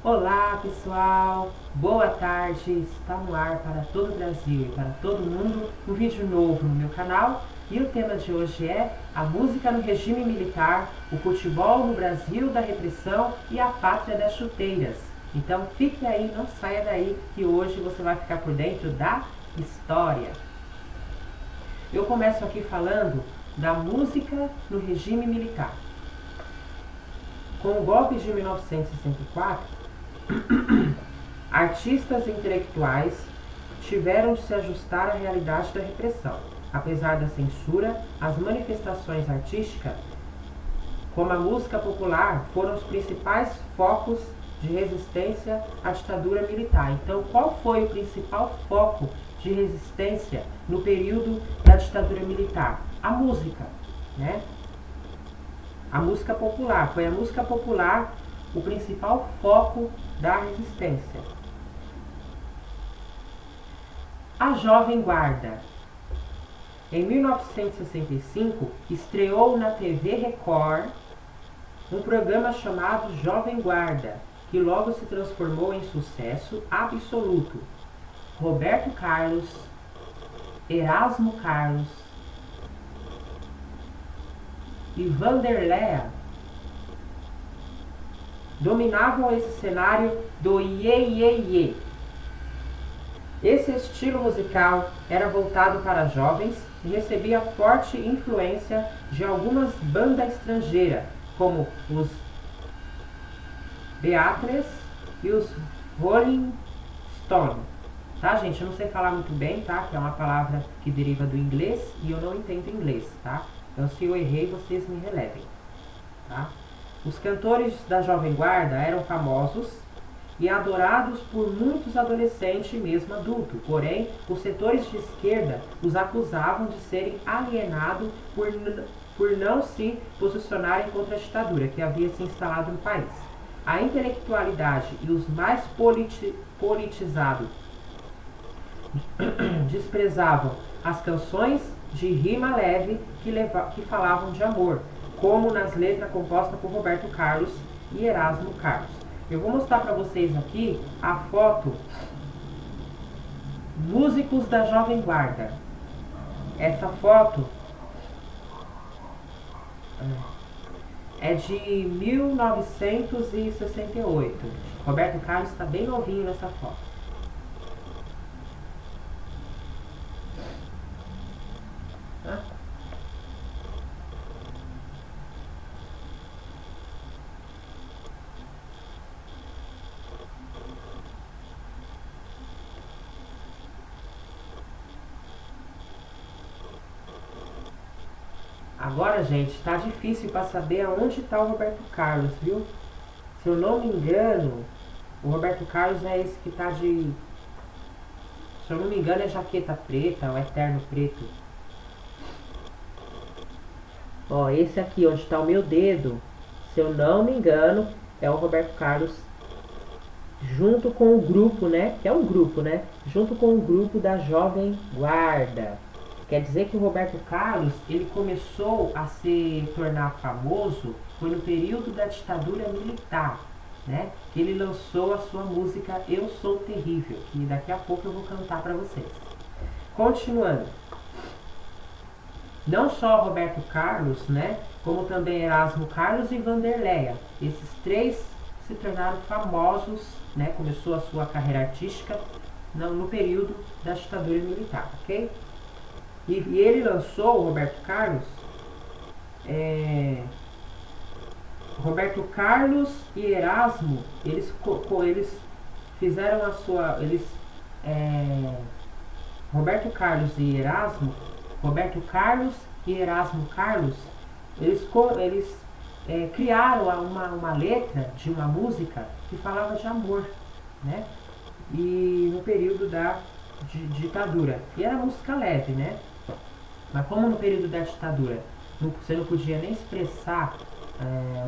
Olá pessoal, boa tarde, está no ar para todo o Brasil e para todo mundo um vídeo novo no meu canal e o tema de hoje é a música no regime militar, o futebol no Brasil da repressão e a pátria das chuteiras. Então fique aí, não saia daí que hoje você vai ficar por dentro da história. Eu começo aqui falando da música no regime militar. Com o golpe de 1964, artistas e intelectuais tiveram de se ajustar à realidade da repressão. Apesar da censura, as manifestações artísticas, como a música popular, foram os principais focos de resistência à ditadura militar. Então, qual foi o principal foco de resistência no período da ditadura militar? A música, né? A música popular. Foi a música popular o principal foco da resistência. A Jovem Guarda. Em 1965, estreou na TV Record um programa chamado Jovem Guarda, que logo se transformou em sucesso absoluto. Roberto Carlos, Erasmo Carlos e Vanderléa dominavam esse cenário do iê, iê, iê. Esse estilo musical era voltado para jovens e recebia forte influência de algumas bandas estrangeiras, como os Beatles e os Rolling Stones. Tá, gente? Eu não sei falar muito bem, tá? Que é uma palavra que deriva do inglês e eu não entendo inglês, tá? Então, se eu errei, vocês me relevem, tá? Os cantores da Jovem Guarda eram famosos e adorados por muitos adolescentes e mesmo adultos. Porém, os setores de esquerda os acusavam de serem alienados por não se posicionarem contra a ditadura que havia se instalado no país. A intelectualidade e os mais politizados desprezavam as canções de rima leve que falavam de amor, como nas letras compostas por Roberto Carlos e Erasmo Carlos. Eu vou mostrar para vocês aqui a foto Músicos da Jovem Guarda. Essa foto é de 1968. Roberto Carlos está bem novinho nessa foto. Agora, gente, tá difícil para saber aonde está o Roberto Carlos, viu? Se eu não me engano, o Roberto Carlos é esse que tá de... Se eu não me engano, é jaqueta preta, o eterno preto. Ó, esse aqui, onde está o meu dedo, se eu não me engano, é o Roberto Carlos junto com o grupo, né? Que é um grupo, né? Junto com o grupo da Jovem Guarda. Quer dizer que o Roberto Carlos, ele começou a se tornar famoso foi no período da ditadura militar, né? Que ele lançou a sua música Eu Sou Terrível, que daqui a pouco eu vou cantar para vocês. Continuando. Não só Roberto Carlos, né? Como também Erasmo Carlos e Vanderléa. Esses três se tornaram famosos, né? Começou a sua carreira artística no período da ditadura militar, ok? E ele lançou, o Roberto Carlos, Roberto Carlos e Erasmo, eles fizeram a sua, Roberto Carlos e Erasmo Carlos, eles criaram uma letra de uma música que falava de amor, né? E no período da ditadura. E era música leve, né? Mas como no período da ditadura você não podia nem expressar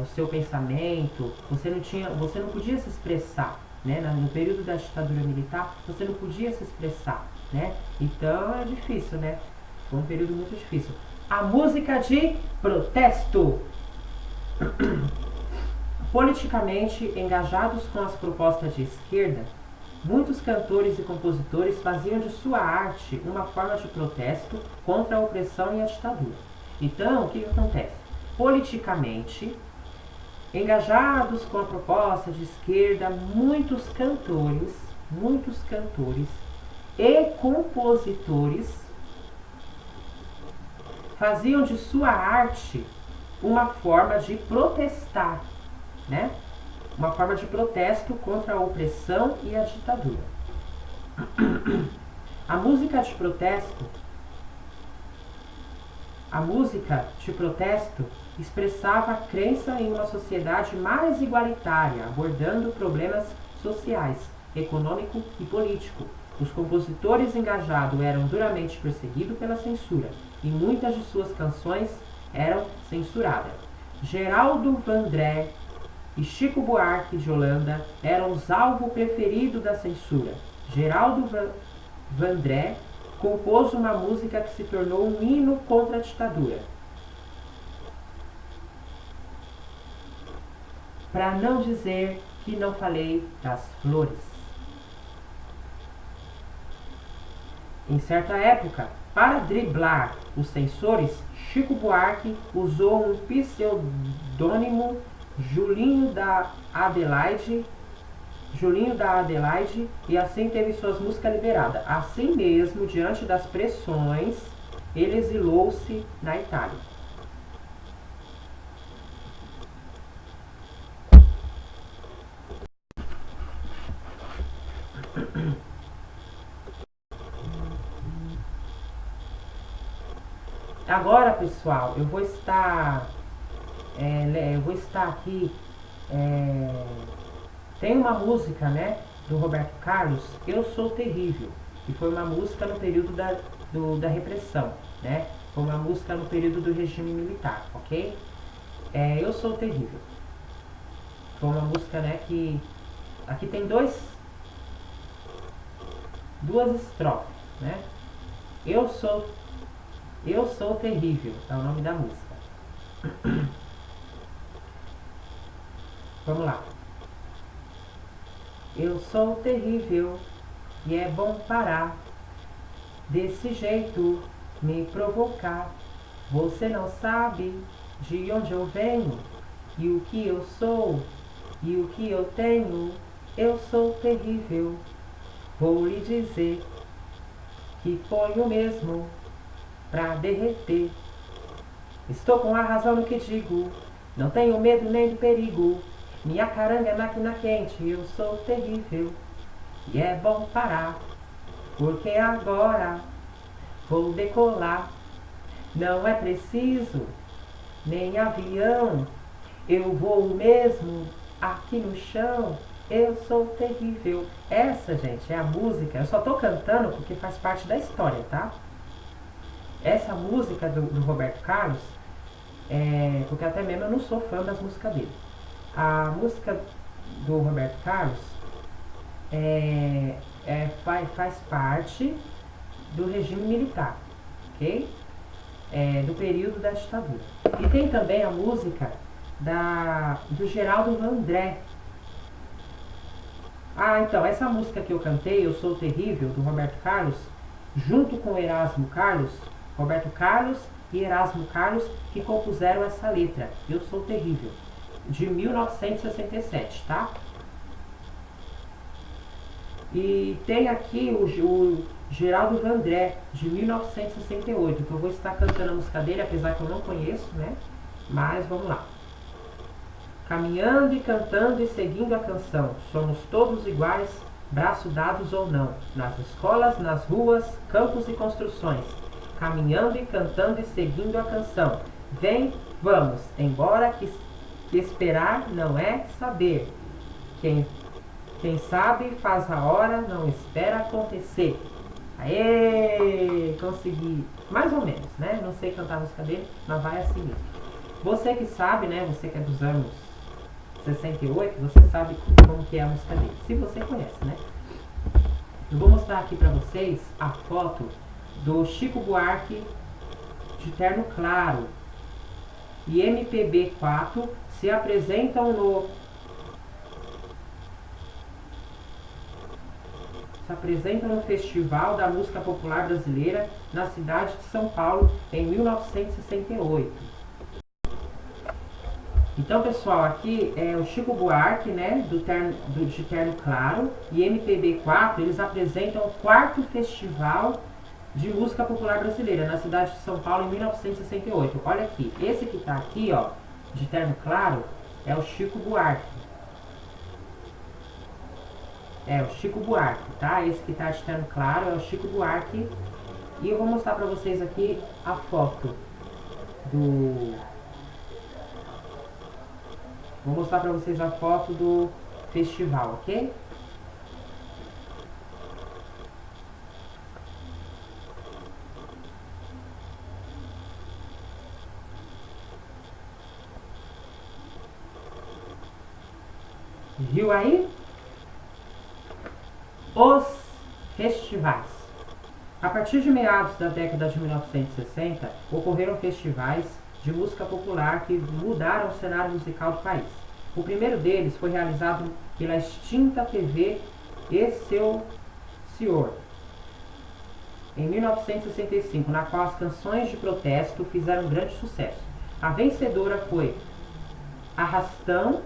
o seu pensamento, você não podia se expressar, né? No período da ditadura militar, você não podia se expressar, né? Então é difícil, né? Foi um período muito difícil. A música de protesto. Politicamente engajados com as propostas de esquerda, muitos cantores e compositores faziam de sua arte uma forma de protesto contra a opressão e a ditadura. Então, o que acontece? Politicamente engajados com a proposta de esquerda, muitos cantores e compositores faziam de sua arte uma forma de protestar, né? Uma forma de protesto contra a opressão e a ditadura. A música de protesto expressava a crença em uma sociedade mais igualitária, abordando problemas sociais, econômico e político. Os compositores engajados eram duramente perseguidos pela censura e muitas de suas canções eram censuradas. Geraldo Vandré e Chico Buarque de Holanda eram os alvos preferidos da censura. Geraldo Vandré compôs uma música que se tornou um hino contra a ditadura. Para não dizer que não falei das flores. Em certa época, para driblar os censores, Chico Buarque usou um pseudônimo Julinho da Adelaide, e assim teve suas músicas liberadas. Assim mesmo, diante das pressões, ele exilou-se na Itália. Agora, pessoal, eu vou estar aqui. Tem uma música, né, do Roberto Carlos, Eu Sou Terrível, que foi uma música no período da repressão, né? Foi uma música no período do regime militar, ok? Eu Sou Terrível. Foi uma música, né, que aqui tem duas estrofes, né? Eu sou terrível, é o nome da música. Vamos lá. Eu sou terrível e é bom parar desse jeito me provocar. Você não sabe de onde eu venho e o que eu sou e o que eu tenho. Eu sou terrível. Vou lhe dizer que ponho mesmo pra derreter. Estou com a razão no que digo, não tenho medo nem do perigo. Minha caranga é máquina quente, eu sou terrível. E é bom parar, porque agora vou decolar. Não é preciso nem avião, eu vou mesmo aqui no chão. Eu sou terrível. Essa, gente, é a música. Eu só tô cantando porque faz parte da história, tá? Essa música do Roberto Carlos, porque até mesmo eu não sou fã das músicas dele. A música do Roberto Carlos faz parte do regime militar, ok? Do período da ditadura. E tem também a música do Geraldo Vandré. Então, essa música que eu cantei, Eu Sou Terrível, do Roberto Carlos, junto com Erasmo Carlos, Roberto Carlos e Erasmo Carlos, que compuseram essa letra, Eu Sou Terrível, de 1967, tá? E tem aqui o Geraldo Vandré, de 1968, que eu vou estar cantando a música dele, apesar que eu não conheço, né? Mas vamos lá. Caminhando e cantando e seguindo a canção, somos todos iguais, braços dados ou não, nas escolas, nas ruas, campos e construções. Caminhando e cantando e seguindo a canção. Vem, vamos, embora que esperar não é saber. Quem sabe faz a hora, não espera acontecer. Aê! Consegui! Mais ou menos, né? Não sei cantar a música dele, mas vai assim mesmo. Você que sabe, né? Você que é dos anos 68, você sabe como que é a música dele. Se você conhece, né? Eu vou mostrar aqui pra vocês a foto do Chico Buarque de terno claro. e MPB4 se apresentam no Festival da Música Popular Brasileira na cidade de São Paulo em 1968. Então, pessoal, aqui é o Chico Buarque, né, de Terno Claro, e MPB4, eles apresentam o 4º Festival de Música Popular Brasileira na cidade de São Paulo em 1968. Olha aqui, esse que está aqui, ó, de Terno Claro, é o Chico Buarque. É o Chico Buarque, tá? Esse que tá de terno claro é o Chico Buarque. E eu vou mostrar pra vocês aqui a foto do... Vou mostrar pra vocês a foto do festival, ok? Viu aí? Os festivais. A partir de meados da década de 1960, ocorreram festivais de música popular que mudaram o cenário musical do país. O primeiro deles foi realizado pela extinta TV Excelsior, em 1965, na qual as canções de protesto fizeram grande sucesso. A vencedora foi Arrastão,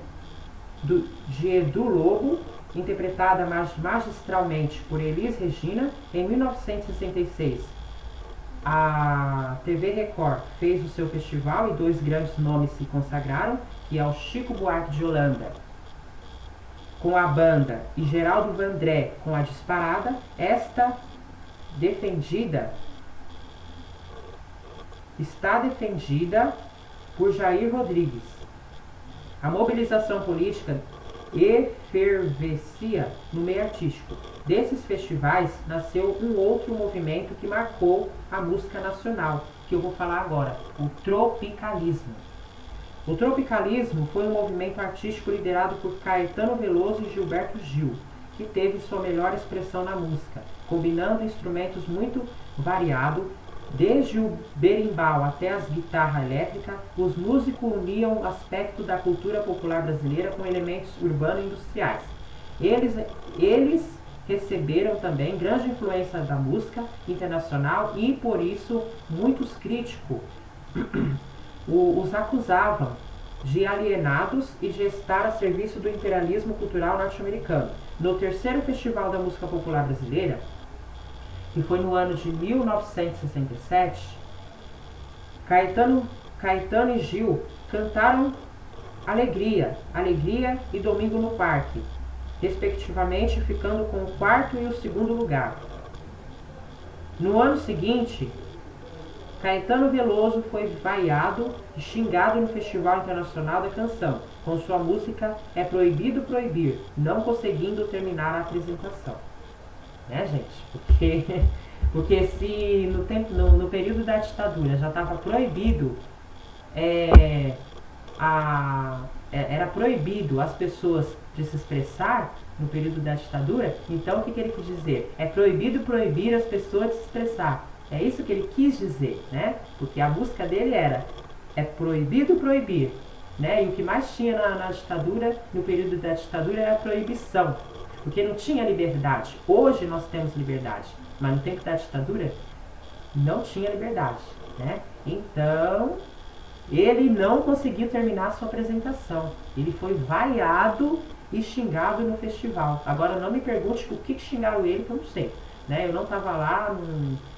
de Edu Lobo, interpretada magistralmente por Elis Regina. Em 1966, a TV Record fez o seu festival e 2 grandes nomes se consagraram, que é o Chico Buarque de Holanda com a banda e Geraldo Vandré com a Disparada, está defendida por Jair Rodrigues. A mobilização política efervescia no meio artístico. Desses festivais nasceu um outro movimento que marcou a música nacional, que eu vou falar agora, o tropicalismo. O tropicalismo foi um movimento artístico liderado por Caetano Veloso e Gilberto Gil, que teve sua melhor expressão na música, combinando instrumentos muito variados. Desde o berimbau até as guitarras elétricas, os músicos uniam o aspecto da cultura popular brasileira com elementos urbanos e industriais. Eles receberam também grande influência da música internacional e, por isso, muitos críticos os acusavam de alienados e de estar a serviço do imperialismo cultural norte-americano. No terceiro Festival da Música Popular Brasileira, que foi no ano de 1967, Caetano e Gil cantaram Alegria e Domingo no Parque, respectivamente, ficando com o 4º e o 2º lugar. No ano seguinte, Caetano Veloso foi vaiado e xingado no Festival Internacional da Canção, com sua música É Proibido Proibir, não conseguindo terminar a apresentação. Né, gente? Porque se no período da ditadura já estava proibido, era proibido as pessoas de se expressar no período da ditadura, então o que ele quis dizer? É proibido proibir as pessoas de se expressar. É isso que ele quis dizer, né? Porque a música dele é proibido proibir, né? E o que mais tinha na ditadura, no período da ditadura, era a proibição. Porque não tinha liberdade. Hoje nós temos liberdade, mas no tempo da ditadura não tinha liberdade, né? Então, ele não conseguiu terminar sua apresentação. Ele foi vaiado e xingado no festival. Agora não me pergunte o que xingaram ele, que eu não sei, né? Eu não estava lá,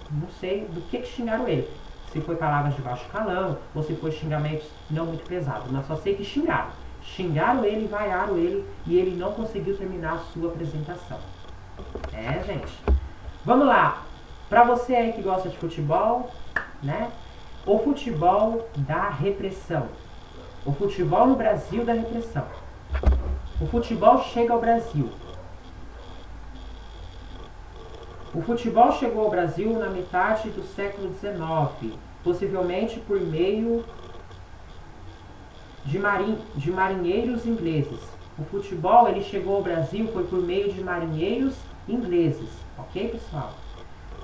não sei do que xingaram ele. Se foi palavras de baixo calão, ou se foi xingamentos não muito pesados, mas só sei que xingaram. Xingaram ele, vaiaram ele, e ele não conseguiu terminar a sua apresentação. Gente. Vamos lá. Pra você aí que gosta de futebol, né? O futebol da repressão. O futebol no Brasil da repressão. O futebol chega ao Brasil. O futebol chegou ao Brasil na metade do século XIX, possivelmente por meio de marinheiros ingleses. O futebol ele chegou ao Brasil foi por meio de marinheiros ingleses, ok, pessoal?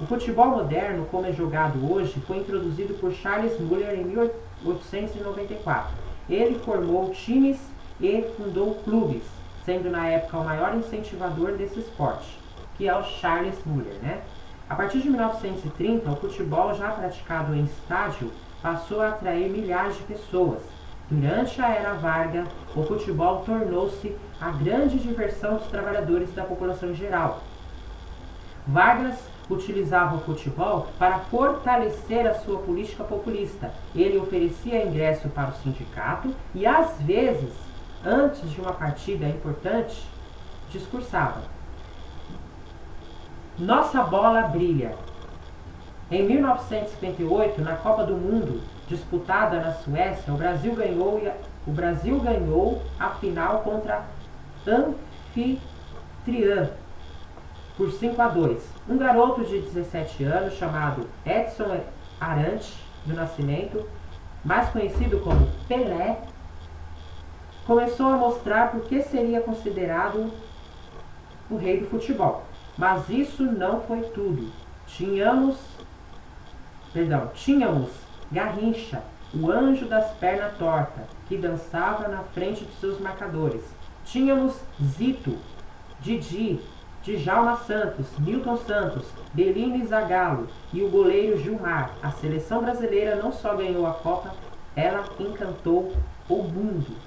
O futebol moderno, como é jogado hoje, foi introduzido por Charles Muller em 1894. Ele formou times e fundou clubes, sendo na época o maior incentivador desse esporte, que é o Charles Muller, né? A partir de 1930, o futebol já praticado em estádio passou a atrair milhares de pessoas. Durante a Era Vargas, o futebol tornou-se a grande diversão dos trabalhadores e da população em geral. Vargas utilizava o futebol para fortalecer a sua política populista. Ele oferecia ingresso para o sindicato e, às vezes, antes de uma partida importante, discursava: "Nossa bola brilha." Em 1958, na Copa do Mundo, disputada na Suécia, o Brasil ganhou a final contra a anfitriã por 5-2. Um garoto de 17 anos chamado Edson Arantes do Nascimento, mais conhecido como Pelé, começou a mostrar por que seria considerado o rei do futebol. Mas isso não foi tudo. Tínhamos Garrincha, o anjo das pernas tortas, que dançava na frente de seus marcadores. Tínhamos Zito, Didi, Djalma Santos, Nilton Santos, Bellini Zagallo e o goleiro Gilmar. A seleção brasileira não só ganhou a Copa, ela encantou o mundo.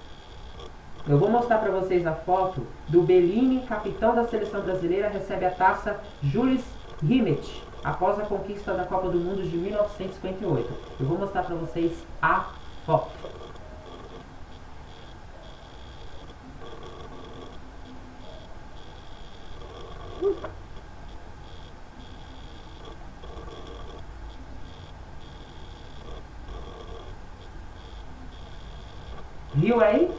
Eu vou mostrar para vocês a foto do Bellini, capitão da seleção brasileira, recebe a taça Jules Rimet, após a conquista da Copa do Mundo de 1958. Eu vou mostrar para vocês a foto. Viu aí?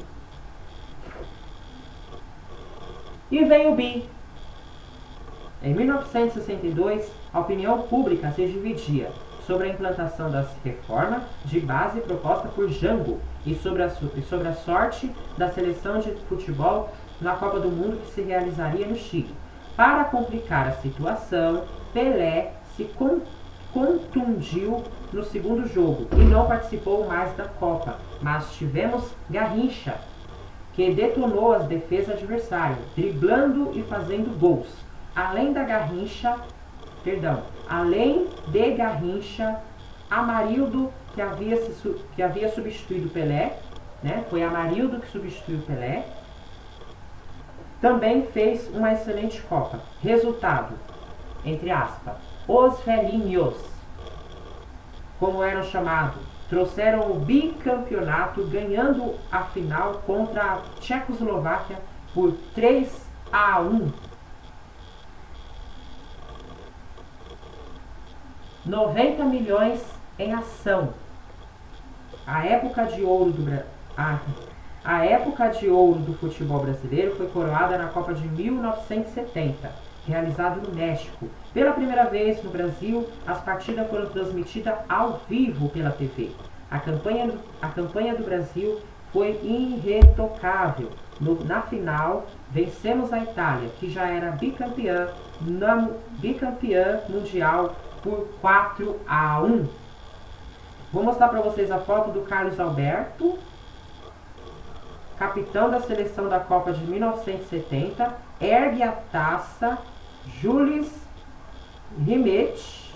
E vem o bi. Em 1962, a opinião pública se dividia sobre a implantação das reformas de base proposta por Jango e sobre a sorte da seleção de futebol na Copa do Mundo que se realizaria no Chile. Para complicar a situação, Pelé se contundiu no segundo jogo e não participou mais da Copa, mas tivemos Garrincha, que detonou as defesas adversárias, driblando e fazendo gols. Além de Garrincha, Amarildo, que havia substituído Pelé, né? Foi Amarildo que substituiu Pelé, também fez uma excelente Copa. Resultado, entre aspas, os velhinhos, como eram chamados, trouxeram o bicampeonato, ganhando a final contra a Tchecoslováquia por 3-1. 90 milhões em ação. A época de ouro do futebol brasileiro foi coroada na Copa de 1970, realizada no México. Pela primeira vez no Brasil, as partidas foram transmitidas ao vivo pela TV. A campanha do Brasil foi irretocável. Na final, vencemos a Itália, que já era bicampeã mundial, por 4-1. Vou mostrar para vocês a foto do Carlos Alberto, capitão da seleção da Copa de 1970, ergue a taça Jules Rimet,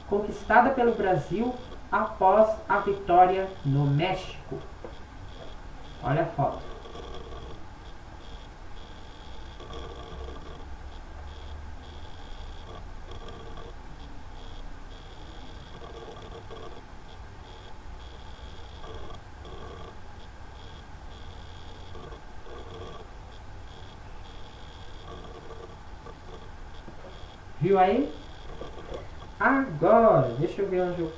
conquistada pelo Brasil após a vitória no México. Olha a foto. Viu aí? Agora, deixa eu ver onde eu...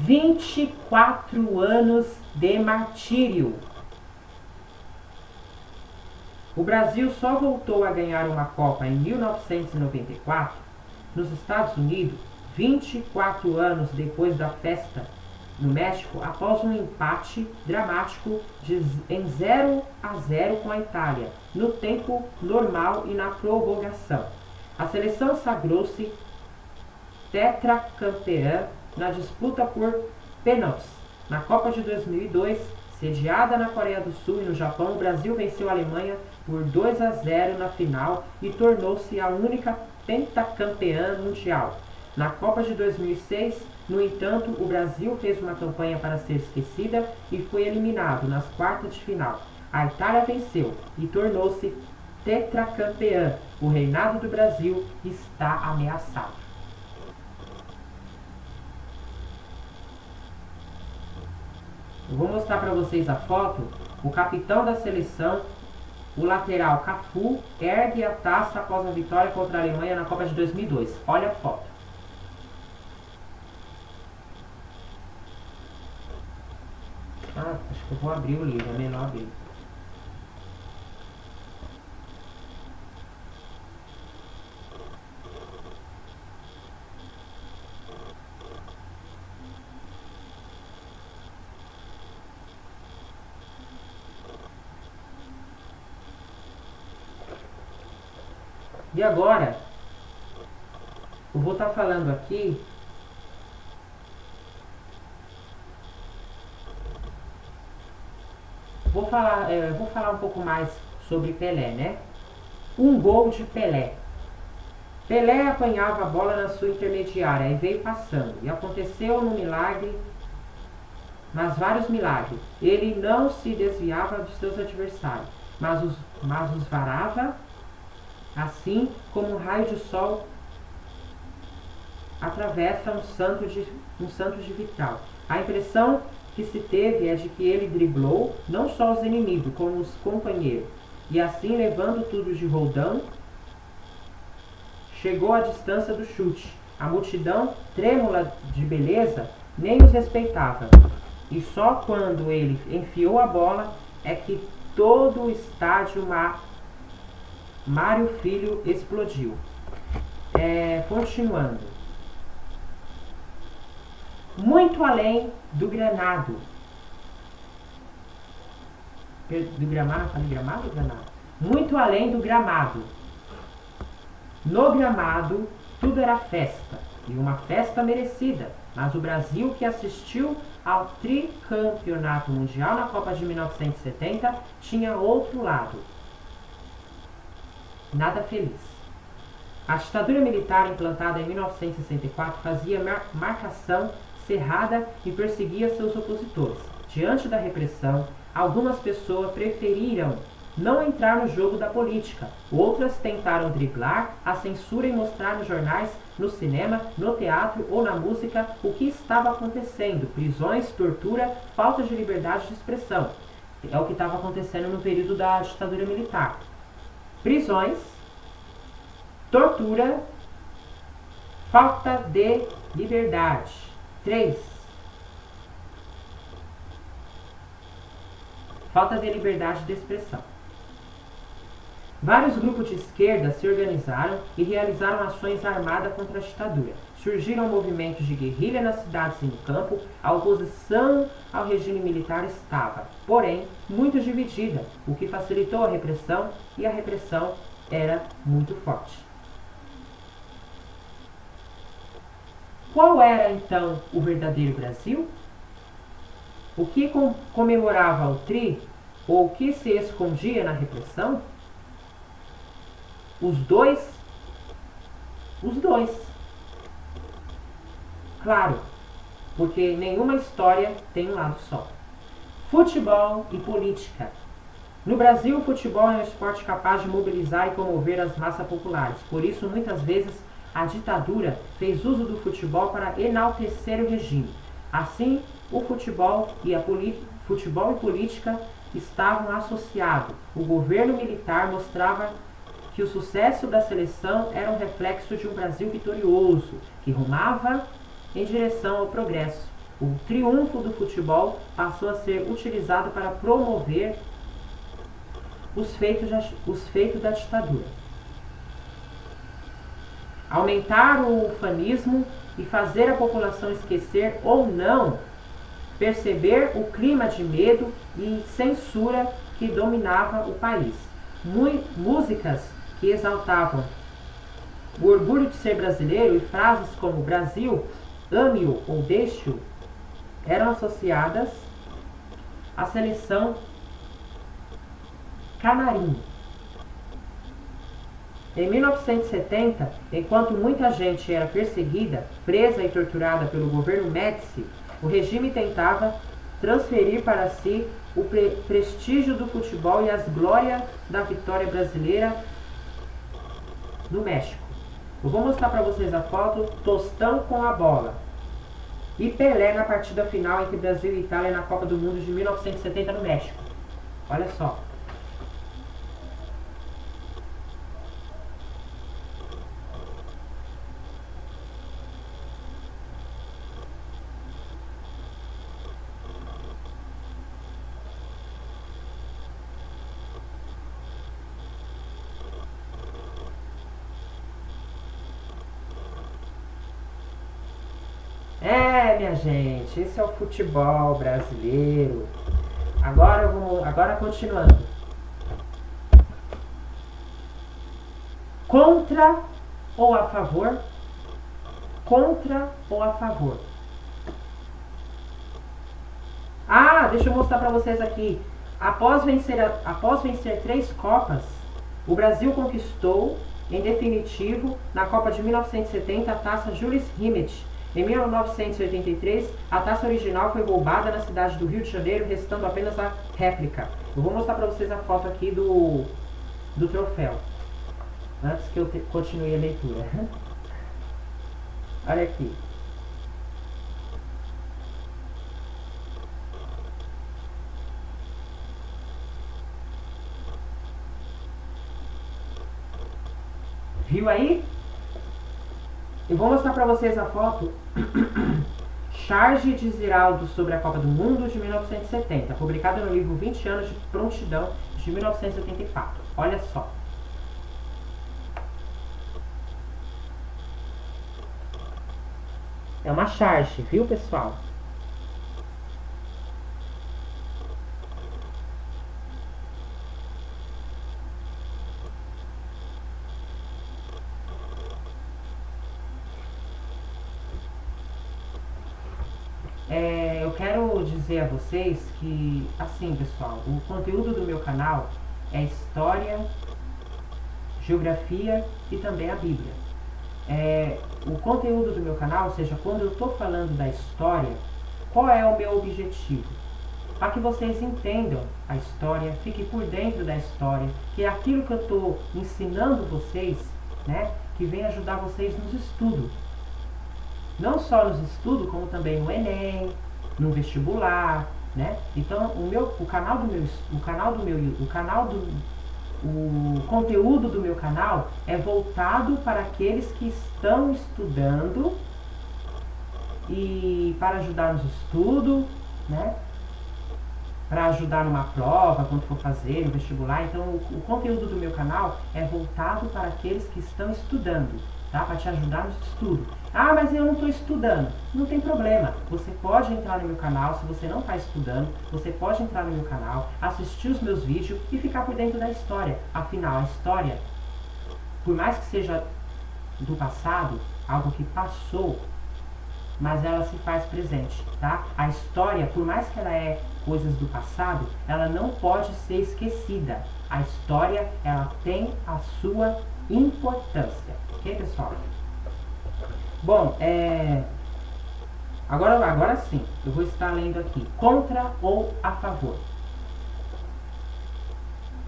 ...24 anos de martírio. O Brasil só voltou a ganhar uma Copa em 1994, nos Estados Unidos, 24 anos depois da festa no México, após um empate dramático em 0-0 com a Itália, no tempo normal e na prorrogação. A seleção sagrou-se tetracampeã na disputa por pênaltis. Na Copa de 2002, sediada na Coreia do Sul e no Japão, o Brasil venceu a Alemanha por 2-0 na final e tornou-se a única pentacampeã mundial. Na Copa de 2006, no entanto, o Brasil fez uma campanha para ser esquecida e foi eliminado nas quartas de final. A Itália venceu e tornou-se tetracampeã. O reinado do Brasil está ameaçado. Eu vou mostrar para vocês a foto. O capitão da seleção, o lateral Cafu, ergue a taça após a vitória contra a Alemanha na Copa de 2002. Olha a foto. Acho que eu vou abrir o livro, é melhor abrir. E agora, eu vou estar falando aqui vou falar um pouco mais sobre Pelé, né? Um gol de Pelé. Pelé apanhava a bola na sua intermediária e veio passando. E aconteceu no milagre, mas vários milagres. Ele não se desviava de seus adversários, mas os varava, assim como um raio de sol atravessa um santo de vitral. A impressão que se teve é de que ele driblou não só os inimigos, como os companheiros, e assim, levando tudo de roldão, chegou à distância do chute. A multidão, trêmula de beleza, nem os respeitava, e só quando ele enfiou a bola é que todo o estádio Mário Filho explodiu. Continuando. Muito além do gramado. Do gramado? Falei gramado ou granado? Muito além do gramado. No gramado, tudo era festa. E uma festa merecida. Mas o Brasil, que assistiu ao tricampeonato mundial na Copa de 1970, tinha outro lado. Nada feliz. A ditadura militar implantada em 1964 fazia marcação cerrada e perseguia seus opositores. Diante da repressão, algumas pessoas preferiram não entrar no jogo da política. Outras tentaram driblar a censura e mostrar nos jornais, no cinema, no teatro ou na música o que estava acontecendo. Prisões, tortura, falta de liberdade de expressão. É o que estava acontecendo no período da ditadura militar. Prisões, tortura, falta de liberdade. 3. Falta de liberdade de expressão. Vários grupos de esquerda se organizaram e realizaram ações armadas contra a ditadura. Surgiram movimentos de guerrilha nas cidades e no campo. A oposição ao regime militar estava, porém, muito dividida, o que facilitou a repressão, e a repressão era muito forte. Qual era, então, o verdadeiro Brasil? O que comemorava o tri, ou o que se escondia na repressão? Os dois? Os dois. Claro, porque nenhuma história tem um lado só. Futebol e política. No Brasil, o futebol é um esporte capaz de mobilizar e comover as massas populares. Por isso, muitas vezes, a ditadura fez uso do futebol para enaltecer o regime. Assim, o futebol e política estavam associados. O governo militar mostrava que o sucesso da seleção era um reflexo de um Brasil vitorioso, que rumava em direção ao progresso. O triunfo do futebol passou a ser utilizado para promover os feitos da ditadura. Aumentar o ufanismo e fazer a população esquecer ou não perceber o clima de medo e censura que dominava o país. Músicas que exaltavam o orgulho de ser brasileiro e frases como Brasil, ame-o ou deixe-o eram associadas à seleção canarinho. Em 1970, enquanto muita gente era perseguida, presa e torturada pelo governo Médici, o regime tentava transferir para si o prestígio do futebol e as glórias da vitória brasileira no México. Eu vou mostrar para vocês a foto Tostão com a bola e Pelé na partida final entre Brasil e Itália na Copa do Mundo de 1970 no México. Olha só. Minha gente, esse é o futebol brasileiro. Agora continuando. Contra ou a favor? Contra ou a favor? Deixa eu mostrar para vocês aqui. Após vencer 3 Copas, o Brasil conquistou, em definitivo, na Copa de 1970, a taça Jules Rimet. Em 1983, a taça original foi roubada na cidade do Rio de Janeiro, restando apenas a réplica. Eu vou mostrar para vocês a foto aqui do troféu, antes que eu continue a leitura. Olha aqui. Viu aí? Eu vou mostrar para vocês a foto Charge de Ziraldo sobre a Copa do Mundo de 1970, publicada no livro 20 anos de prontidão de 1984. Olha só. É uma charge, viu, pessoal? Eu quero dizer a vocês que, assim, pessoal, o conteúdo do meu canal é história, geografia e também a Bíblia. O conteúdo do meu canal, ou seja, quando eu estou falando da história, qual é o meu objetivo? Para que vocês entendam a história, fiquem por dentro da história, que é aquilo que eu estou ensinando vocês, né, que vem ajudar vocês nos estudos. Não só nos estudos, como também no Enem, no vestibular, né? Então, o conteúdo do meu canal é voltado para aqueles que estão estudando e para ajudar nos estudos, né? Para ajudar numa prova, quando for fazer, no vestibular. Então, o conteúdo do meu canal é voltado para aqueles que estão estudando, tá? Para te ajudar nos estudos. Mas eu não estou estudando. Não tem problema. Você pode entrar no meu canal, se você não está estudando, você pode entrar no meu canal, assistir os meus vídeos e ficar por dentro da história. Afinal, a história, por mais que seja do passado, algo que passou, mas ela se faz presente, tá? A história, por mais que ela é coisas do passado, ela não pode ser esquecida. A história, ela tem a sua importância. Ok, pessoal? Bom, agora sim, eu vou estar lendo aqui. Contra ou a favor?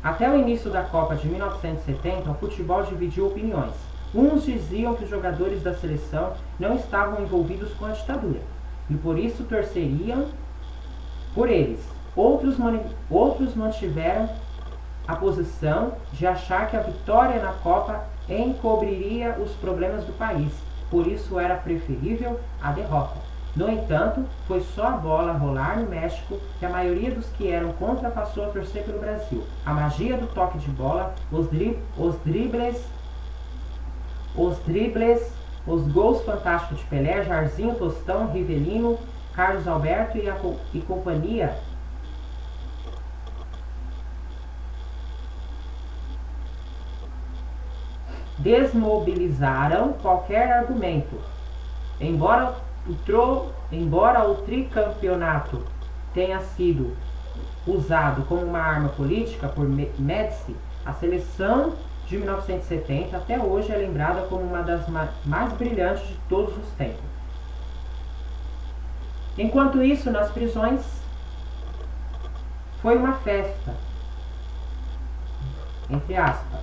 Até o início da Copa de 1970, o futebol dividiu opiniões. Uns diziam que os jogadores da seleção não estavam envolvidos com a ditadura e por isso torceriam por eles. Outros mantiveram a posição de achar que a vitória na Copa encobriria os problemas do país, por isso era preferível a derrota. No entanto, foi só a bola rolar no México que a maioria dos que eram contra passou a torcer pelo Brasil. A magia do toque de bola, os dribles, os gols fantásticos de Pelé, Jairzinho, Tostão, Rivelino, Carlos Alberto e companhia desmobilizaram qualquer argumento. Embora o tricampeonato tenha sido usado como uma arma política por Médici, a seleção de 1970 até hoje é lembrada como uma das mais brilhantes de todos os tempos. Enquanto isso, nas prisões, foi uma festa, entre aspas,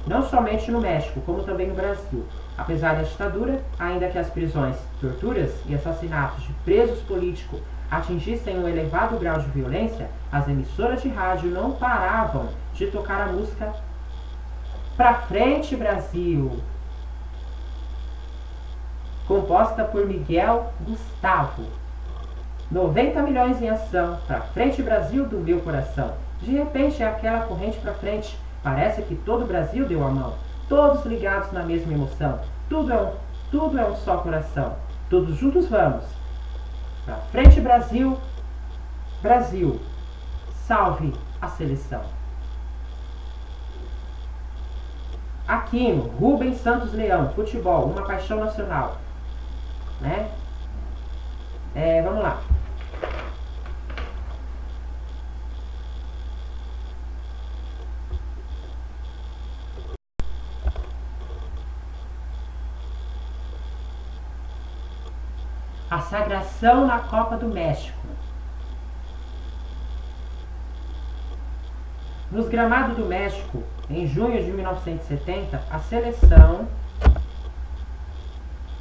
não somente no México, como também no Brasil. Apesar da ditadura, ainda que as prisões, torturas e assassinatos de presos políticos atingissem um elevado grau de violência, as emissoras de rádio não paravam de tocar a música Pra Frente Brasil, composta por Miguel Gustavo. 90 milhões em ação, pra frente Brasil do meu coração. De repente é aquela corrente pra frente, parece que todo o Brasil deu a mão. Todos ligados na mesma emoção, tudo é um só coração. Todos juntos vamos. Pra frente Brasil, Brasil, salve a seleção. Aquino, Rubens Santos Leão, futebol, uma paixão nacional. Né? Vamos lá. A sagração na Copa do México. Nos gramados do México, em junho de 1970, a seleção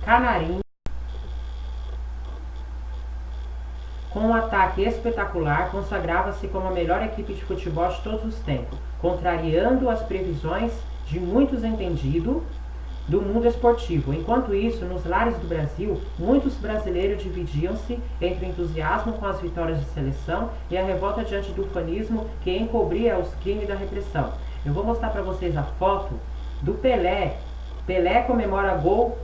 canarinho, com um ataque espetacular, consagrava-se como a melhor equipe de futebol de todos os tempos, contrariando as previsões de muitos entendidos do mundo esportivo. Enquanto isso, nos lares do Brasil, muitos brasileiros dividiam-se entre o entusiasmo com as vitórias de seleção e a revolta diante do ufanismo que encobria os crimes da repressão. Eu vou mostrar para vocês a foto do Pelé. Pelé comemora gol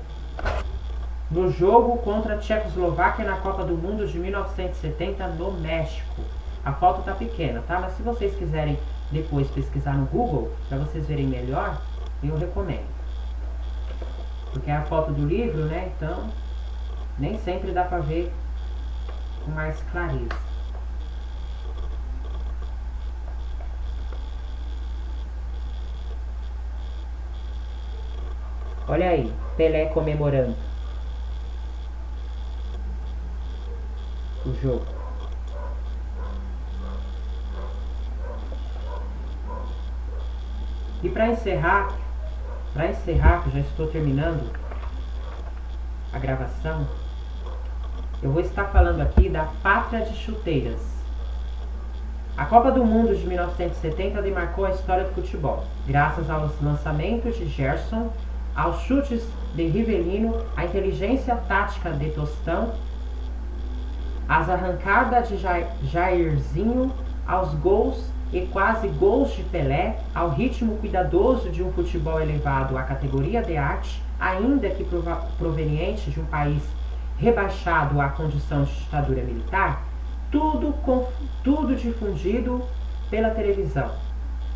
no jogo contra a Tchecoslováquia na Copa do Mundo de 1970 no México. A foto tá pequena, tá? Mas se vocês quiserem depois pesquisar no Google, para vocês verem melhor, eu recomendo. Porque é a foto do livro, né? Então, nem sempre dá pra ver com mais clareza. Olha aí, Pelé comemorando o jogo. E para encerrar, que já estou terminando a gravação, eu vou estar falando aqui da Pátria de Chuteiras. A Copa do Mundo de 1970 demarcou a história do futebol, graças aos lançamentos de Gerson, aos chutes de Rivelino, à inteligência tática de Tostão, às arrancadas de Jairzinho, aos gols e quase gols de Pelé, ao ritmo cuidadoso de um futebol elevado à categoria de arte, ainda que proveniente de um país rebaixado à condição de ditadura militar, tudo difundido pela televisão,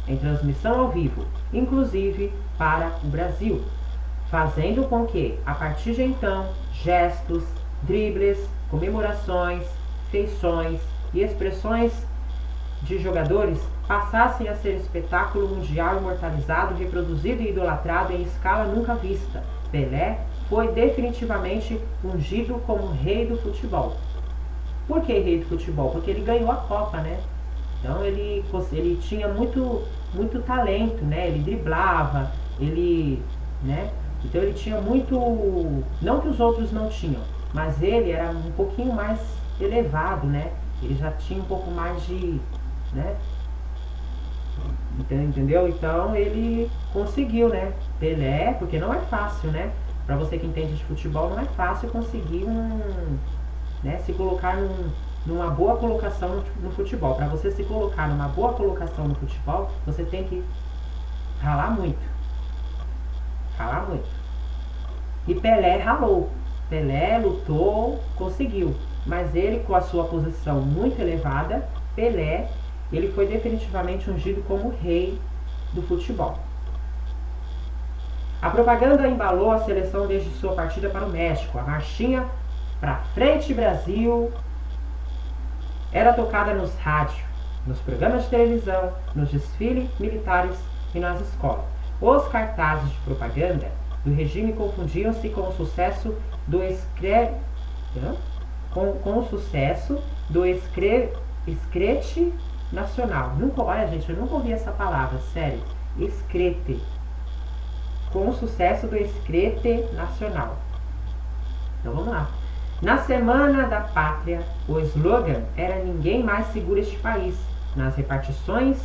em transmissão ao vivo, inclusive para o Brasil, fazendo com que, a partir de então, gestos, dribles, comemorações, feições e expressões de jogadores passassem a ser espetáculo mundial imortalizado, reproduzido e idolatrado em escala nunca vista. Pelé foi definitivamente ungido como rei do futebol. Por que rei do futebol? Porque ele ganhou a Copa, né? Então ele tinha muito talento, né? Ele driblava, né? Então ele tinha muito, não que os outros não tinham, mas ele era um pouquinho mais elevado, né? Ele já tinha um pouco mais de, né? Entendeu? Então ele conseguiu, né? Pelé, porque não é fácil, né? Pra você que entende de futebol, não é fácil conseguir né? Se colocar numa boa colocação no futebol. Para você se colocar numa boa colocação no futebol, você tem que ralar muito. Ralar muito. E Pelé ralou. Pelé lutou, conseguiu. Mas ele, com a sua posição muito elevada, Pelé, ele foi definitivamente ungido como rei do futebol. A propaganda embalou a seleção desde sua partida para o México. A marchinha "Pra frente, Brasil" era tocada nos rádios, nos programas de televisão, nos desfiles militares e nas escolas. Os cartazes de propaganda do regime confundiam-se com o sucesso do escrete nacional. Olha, gente, eu nunca ouvi essa palavra, sério. Escrete. Com o sucesso do escrete nacional. Então vamos lá. Na Semana da Pátria, o slogan era "Ninguém mais segura este país". Nas repartições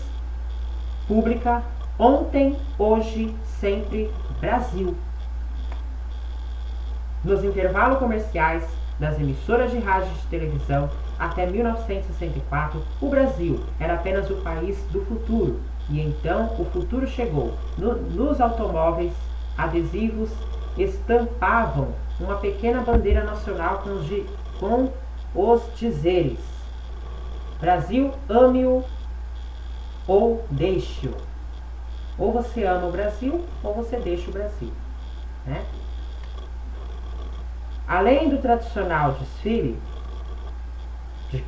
públicas, ontem, hoje, sempre, Brasil. Nos intervalos comerciais das emissoras de rádio e de televisão, até 1964, o Brasil era apenas o país do futuro. E então o futuro chegou. Nos automóveis, adesivos estampavam uma pequena bandeira nacional com os dizeres: Brasil, ame-o ou deixe-o. Ou você ama o Brasil, ou você deixa o Brasil. Né? Além do tradicional desfile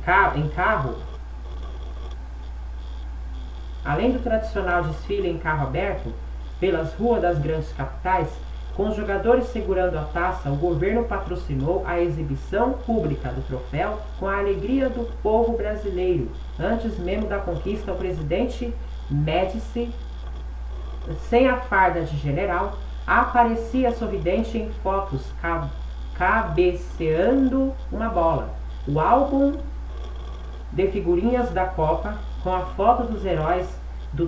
em carro aberto pelas ruas das grandes capitais, com os jogadores segurando a taça, o governo patrocinou a exibição pública do troféu com a alegria do povo brasileiro. Antes mesmo da conquista, o presidente Médici, sem a farda de general, aparecia sorridente em fotos, cabeceando uma bola. O álbum de figurinhas da Copa, com a foto dos heróis do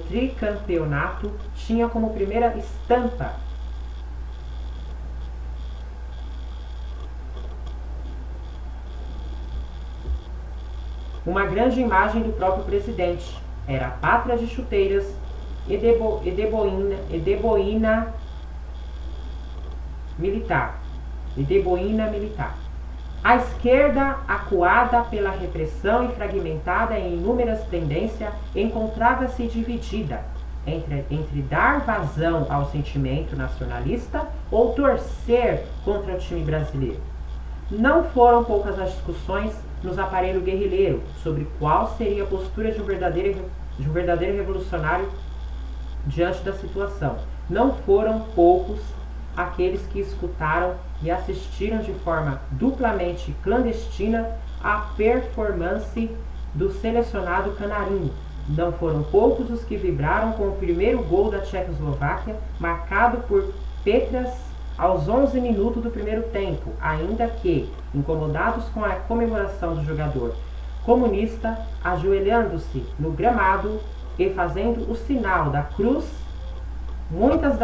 tricampeonato, tinha como primeira estampa uma grande imagem do próprio presidente. Era a pátria de chuteiras e de boina militar. A esquerda, acuada pela repressão e fragmentada em inúmeras tendências, encontrava-se dividida entre dar vazão ao sentimento nacionalista ou torcer contra o time brasileiro. Não foram poucas as discussões nos aparelhos guerrilheiros sobre qual seria a postura de um verdadeiro revolucionário diante da situação. Não foram poucos aqueles que escutaram e assistiram de forma duplamente clandestina à performance do selecionado canarinho. Não foram poucos os que vibraram com o primeiro gol da Tchecoslováquia, marcado por Petras aos 11 minutos do primeiro tempo, ainda que, incomodados com a comemoração do jogador comunista, ajoelhando-se no gramado e fazendo o sinal da cruz, muitas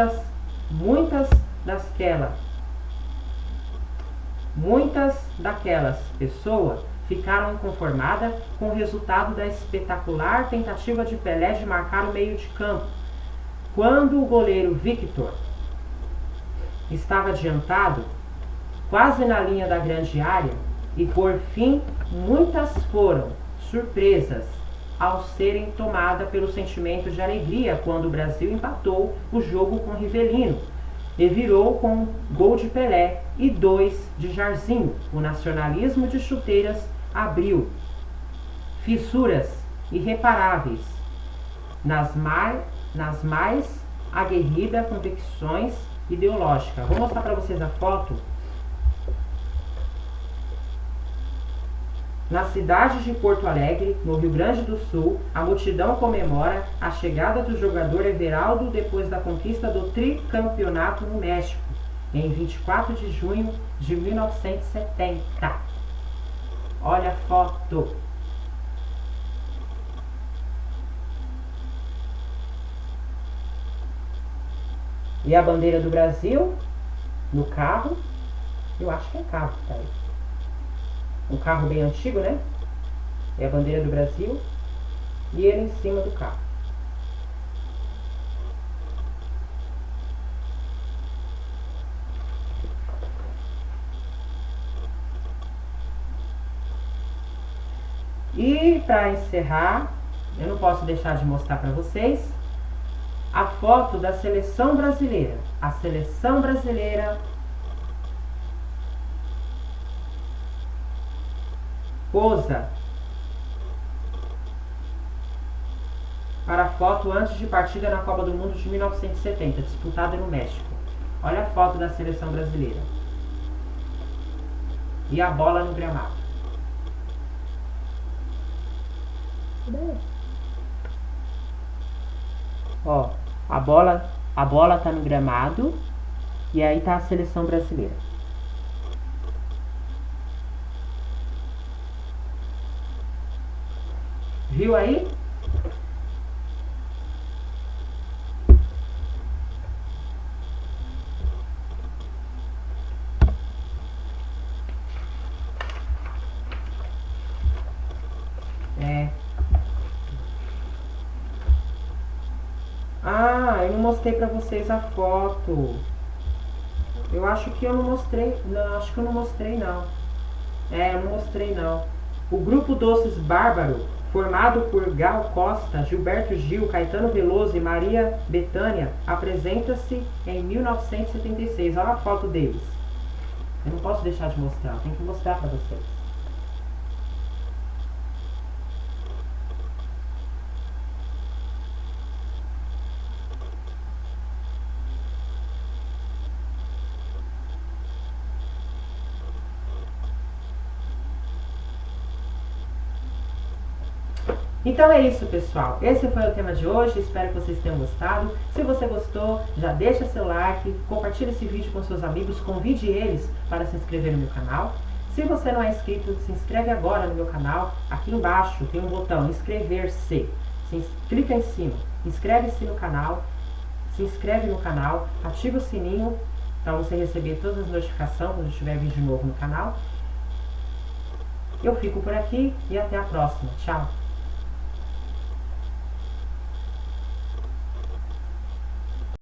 daquelas pessoas ficaram inconformadas com o resultado da espetacular tentativa de Pelé de marcar o meio de campo, quando o goleiro Victor estava adiantado, quase na linha da grande área, e por fim muitas foram surpresas ao serem tomadas pelo sentimento de alegria quando o Brasil empatou o jogo com Rivelino e virou com gol de Pelé e 2 de Jairzinho. O nacionalismo de chuteiras abriu fissuras irreparáveis nas mais aguerridas convicções ideológicas. Vou mostrar para vocês a foto. Na cidade de Porto Alegre, no Rio Grande do Sul, a multidão comemora a chegada do jogador Everaldo depois da conquista do tricampeonato no México, em 24 de junho de 1970. Olha a foto. E a bandeira do Brasil no carro. Eu acho que é carro que tá aí. Um carro bem antigo, né? É a bandeira do Brasil. E ele em cima do carro. para encerrar, eu não posso deixar de mostrar para vocês a foto da seleção brasileira. A seleção brasileira posa para a foto antes de partida na Copa do Mundo de 1970, disputada no México. Olha a foto da seleção brasileira. E a bola no gramado. Ó, a bola tá no gramado e aí tá a seleção brasileira. Viu aí? Ah, eu não mostrei pra vocês a foto. Eu acho que eu não mostrei. Não, acho que eu não mostrei não. Eu não mostrei não. O grupo Doces Bárbaro, formado por Gal Costa, Gilberto Gil, Caetano Veloso e Maria Bethânia, apresenta-se em 1976. Olha a foto deles. Eu não posso deixar de mostrar, eu tenho que mostrar pra vocês. Então é isso, pessoal. Esse foi o tema de hoje. Espero que vocês tenham gostado. Se você gostou, já deixa seu like, compartilhe esse vídeo com seus amigos, convide eles para se inscrever no meu canal. Se você não é inscrito, se inscreve agora no meu canal. Aqui embaixo tem um botão inscrever-se. Clica em cima, inscreve-se no canal, se inscreve no canal, ativa o sininho para você receber todas as notificações quando tiver vídeo novo no canal. Eu fico por aqui e até a próxima. Tchau!